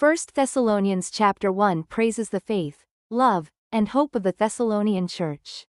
1 Thessalonians chapter 1 praises the faith, love, and hope of the Thessalonian church.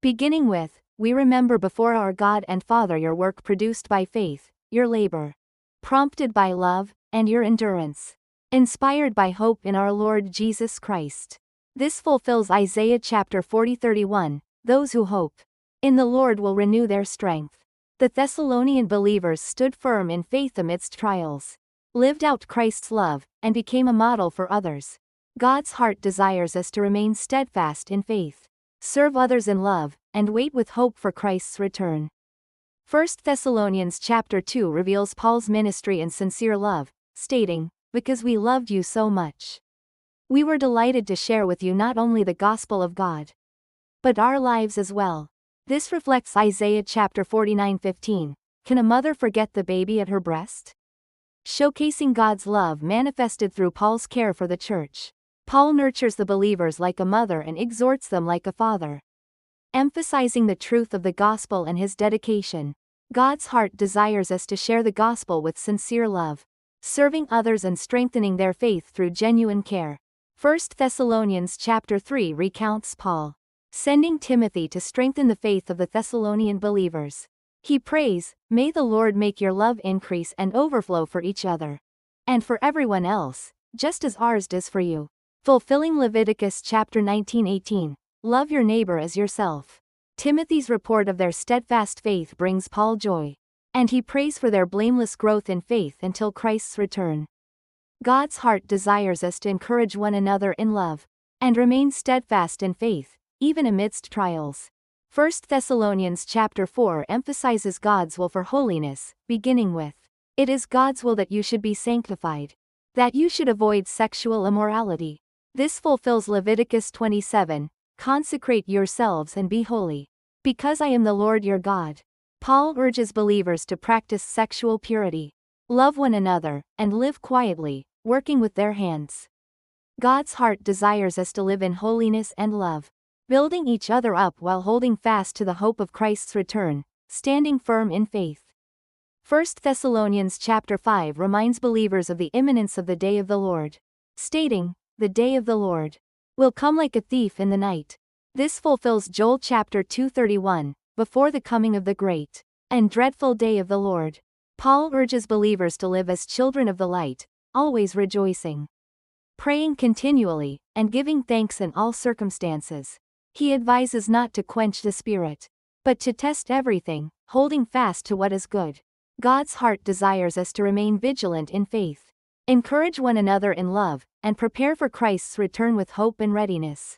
Beginning with, we remember before our God and Father your work produced by faith, your labor, prompted by love, and your endurance, inspired by hope in our Lord Jesus Christ. This fulfills Isaiah chapter 40:31, those who hope in the Lord will renew their strength. The Thessalonian believers stood firm in faith amidst trials, lived out Christ's love, and became a model for others. God's heart desires us to remain steadfast in faith, serve others in love, and wait with hope for Christ's return. 1 Thessalonians chapter 2 reveals Paul's ministry and sincere love, stating, "Because we loved you so much, we were delighted to share with you not only the gospel of God, but our lives as well." This reflects Isaiah chapter 49:15. Can a mother forget the baby at her breast? Showcasing God's love manifested through Paul's care for the church. Paul nurtures the believers like a mother and exhorts them like a father, emphasizing the truth of the gospel and his dedication. God's heart desires us to share the gospel with sincere love, serving others and strengthening their faith through genuine care. 1 Thessalonians chapter 3 recounts Paul sending Timothy to strengthen the faith of the Thessalonian believers. He prays, "May the Lord make your love increase and overflow for each other, and for everyone else, just as ours does for you." Fulfilling Leviticus chapter 19:18, love your neighbor as yourself. Timothy's report of their steadfast faith brings Paul joy, and he prays for their blameless growth in faith until Christ's return. God's heart desires us to encourage one another in love, and remain steadfast in faith, even amidst trials. 1 Thessalonians chapter 4 emphasizes God's will for holiness, beginning with, "It is God's will that you should be sanctified, that you should avoid sexual immorality." This fulfills Leviticus 27, "Consecrate yourselves and be holy, because I am the Lord your God." Paul urges believers to practice sexual purity, love one another, and live quietly, working with their hands. God's heart desires us to live in holiness and love, building each other up while holding fast to the hope of Christ's return, standing firm in faith. 1 Thessalonians chapter 5 reminds believers of the imminence of the day of the Lord, stating, "The day of the Lord will come like a thief in the night." This fulfills Joel chapter 2:31, before the coming of the great and dreadful day of the Lord. Paul urges believers to live as children of the light, always rejoicing, praying continually, and giving thanks in all circumstances. He advises not to quench the spirit, but to test everything, holding fast to what is good. God's heart desires us to remain vigilant in faith, encourage one another in love, and prepare for Christ's return with hope and readiness.